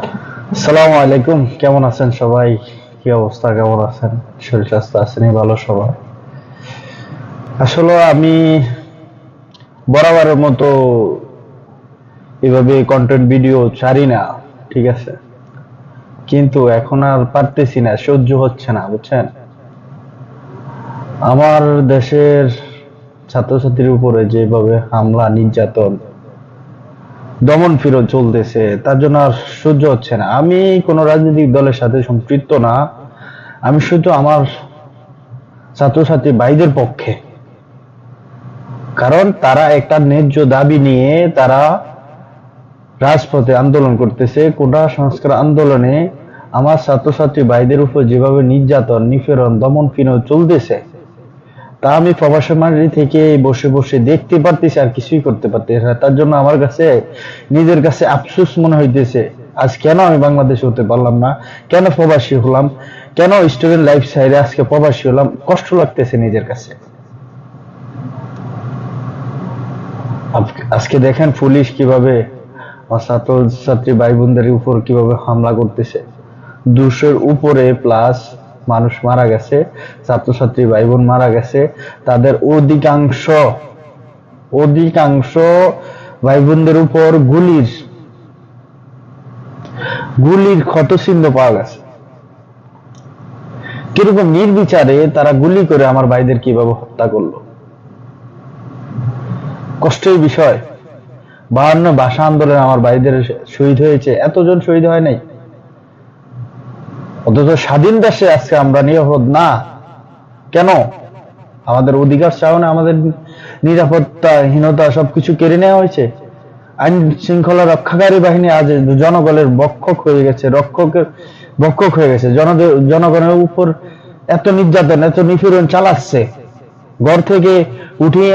আসসালামু আলাইকুম, কেমন আছেন সবাই? কি অবস্থা, কেমন আছেন? শরীর স্বাস্থ্য আছেন ভালো সবাই? আসলে আমি বরাবরের মতো এভাবে কন্টেন্ট ভিডিও ছাড়ি না, ঠিক আছে, কিন্তু এখন আর পারতেছি না, সহ্য হচ্ছে না, বুঝছেন? আমার দেশের ছাত্রছাত্রীর উপরে যেভাবে হামলা নির্যাতন দমন পীড়ন চলতেছে, তার জন্য আর সহ্য হচ্ছে না। আমি কোনো রাজনৈতিক দলের সাথে সম্পৃক্ত না, আমি শুধু আমার ছাত্রছাত্রী ভাইদের পক্ষে। কারণ তারা একটা ন্যায্য দাবি নিয়ে তারা রাজপথে আন্দোলন করতেছে। কোটা সংস্কার আন্দোলনে আমার ছাত্রছাত্রী ভাইদের উপর যেভাবে নির্যাতন নিপীড়ন দমন পীড়ন চলতেছে, তা আমি প্রবাসী মাটি থেকে বসে বসে দেখতে পারতেছি, আর কিছুই করতে পারতেছি না। তার জন্য আমার কাছে নিজের কাছে আফসোস মনে হইতেছে, আজ কেন আমি বাংলাদেশে হতে পারলাম না, কেন প্রবাসী হলাম, কেন স্টুডেন্ট লাইফ সাইডে আজকে প্রবাসী হলাম। কষ্ট লাগতেছে নিজের কাছে। আজকে দেখেন পুলিশ কিভাবে আমার ছাত্রছাত্রী ভাই বোনদের উপর কিভাবে হামলা করতেছে। 200-র উপরে প্লাস মানুষ মারা গেছে, ছাত্রছাত্রী ভাই বোন মারা গেছে। তাদের অধিকাংশ অধিকাংশ ভাই বোনদের উপর গুলির গুলির ক্ষতচিহ্ন পাওয়া গেছে। কিরকম নির্বিচারে তারা গুলি করে আমার ভাইদের কিভাবে হত্যা করলো, কষ্টের বিষয়। 52 ভাষা আন্দোলনে আমার ভাইদের শহীদ হয়েছে, এতজন শহীদ হয় নাই। অথচ স্বাধীন দেশে আজকে আমরা নিরাপদ না কেন? আমাদের অধিকার চাও না, আমাদের নিরাপত্তাহীনতা সবকিছু কেড়ে নেওয়া হয়েছে। আইন শৃঙ্খলা রক্ষাকারী বাহিনী আজ জনগণের ভক্ষক হয়ে গেছে, ভক্ষক হয়ে গেছে। জনগণের উপর এত নির্যাতন এত নিপীড়ন চালাচ্ছে, ঘর থেকে উঠিয়ে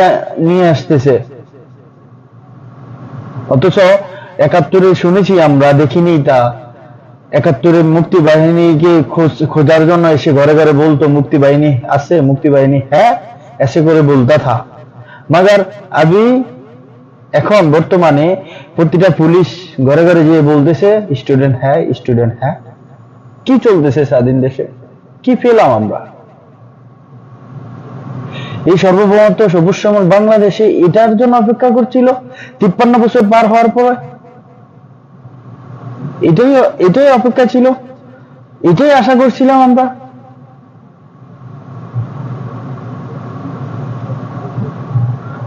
নিয়ে আসতেছে। অথচ 71-এ শুনেছি, আমরা দেখিনি তা। 71-এ মুক্তি বাহিনীকে খোঁজার জন্য এসে ঘরে ঘরে বলতো মুক্তি বাহিনী আছে, মুক্তি বাহিনী হ্যাঁ এসে করে বলতা থা। মगर अभी এখন বর্তমানে প্রতিটা পুলিশ ঘরে ঘরে গিয়ে বলতেছে স্টুডেন্ট হ্যাঁ। কি চলতেছে স্বাধীন দেশে? কি পেলাম আমরা? এই সর্বভৌমত্ব সবুজ সমাজ বাংলাদেশে এটার জন্য অপেক্ষা করছিল 53 বছর পার হওয়ার পরে। এটাই এটাই অপেক্ষা ছিল, এটাই আশা করছিলাম আমরা।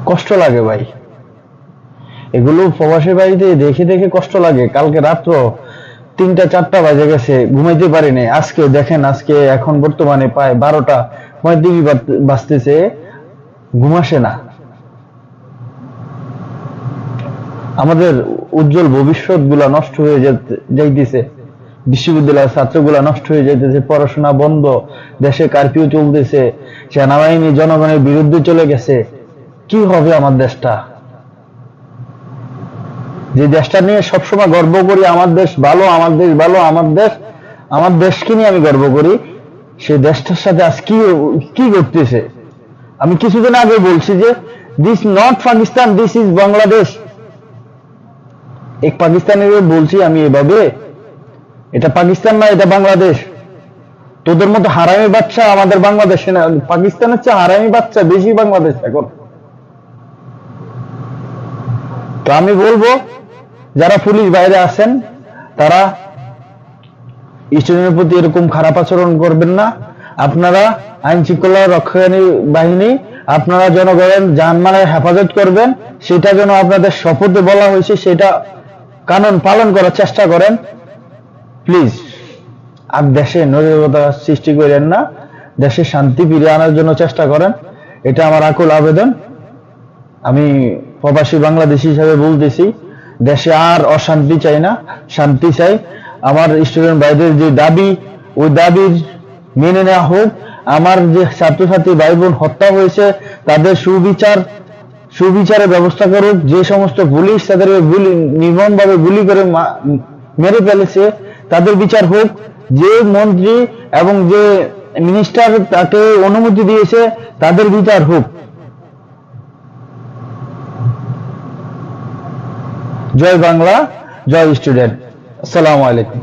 কষ্ট লাগে ভাই, এগুলো প্রবাসী বাড়িতে দেখে দেখে কষ্ট লাগে। কালকে রাত্র 3টা 4টা বাজে গেছে, ঘুমাইতে পারিনি। আজকে দেখেন, আজকে এখন বর্তমানে প্রায় 12টা 35 বাজতেছে, ঘুম আসে না। আমাদের উজ্জ্বল ভবিষ্যৎ গুলা নষ্ট হয়ে যাইতেছে, বিশ্ববিদ্যালয়ের ছাত্রগুলা নষ্ট হয়ে যাইতেছে, পড়াশোনা বন্ধ, দেশে কারফিউ চলতেছে, সেনাবাহিনী জনগণের বিরুদ্ধে চলে গেছে। কি হবে আমার দেশটা? যে দেশটা নিয়ে সবসময় গর্ব করি, আমার দেশ ভালো, আমার দেশ ভালো, আমার দেশকে নিয়ে আমি গর্ব করি, সেই দেশটার সাথে আজ কি করতেছে। আমি কিছুদিন আগে বলছি যে this not Pakistan, this is Bangladesh. এক পাকিস্তানের বলছি আমি এভাবে, এটা পাকিস্তান না, এটা বাংলাদেশ। তোদের মতো হারামি বাচ্চা আমাদের বাংলাদেশে না, পাকিস্তানের চেয়ে হারামি বাচ্চা বেশি বাংলাদেশ এখন। তো আমি বলবো, যারা পুলিশ বাইরে আছেন তারা স্টুডেন্টের প্রতি এরকম খারাপ আচরণ করবেন না। আপনারা আইন শৃঙ্খলা রক্ষাকারী বাহিনী, আপনারা জনগণের জানমালের হেফাজত করবেন, সেটা যেন আপনাদের শপথে বলা হয়েছে সেটা কানুন পালন করার চেষ্টা করেন প্লিজ। আর দেশে নৈরাজ্যতা সৃষ্টি করেন না, দেশে শান্তি ফিরিয়ে আনার জন্য চেষ্টা করেন, এটা আমার আকুল আবেদন। আমি প্রবাসী বাংলাদেশী হিসাবে বলতেছি, দেশে আর অশান্তি চাই না, শান্তি চাই। আমার স্টুডেন্ট ভাইদের যে দাবি, ওই দাবির মেনে নেওয়া হোক। আমার যে ছাত্রছাত্রী ভাই বোন হত্যা হয়েছে তাদের সুবিচারের ব্যবস্থা করুক। যে সমস্ত পুলিশ তাদেরকে নির্মমভাবে গুলি করে মেরে ফেলেছে তাদের বিচার হোক। যে মন্ত্রী এবং যে মিনিস্টার তাকে অনুমতি দিয়েছে তাদের বিচার হোক। জয় বাংলা, জয় স্টুডেন্ট। আসসালামু আলাইকুম।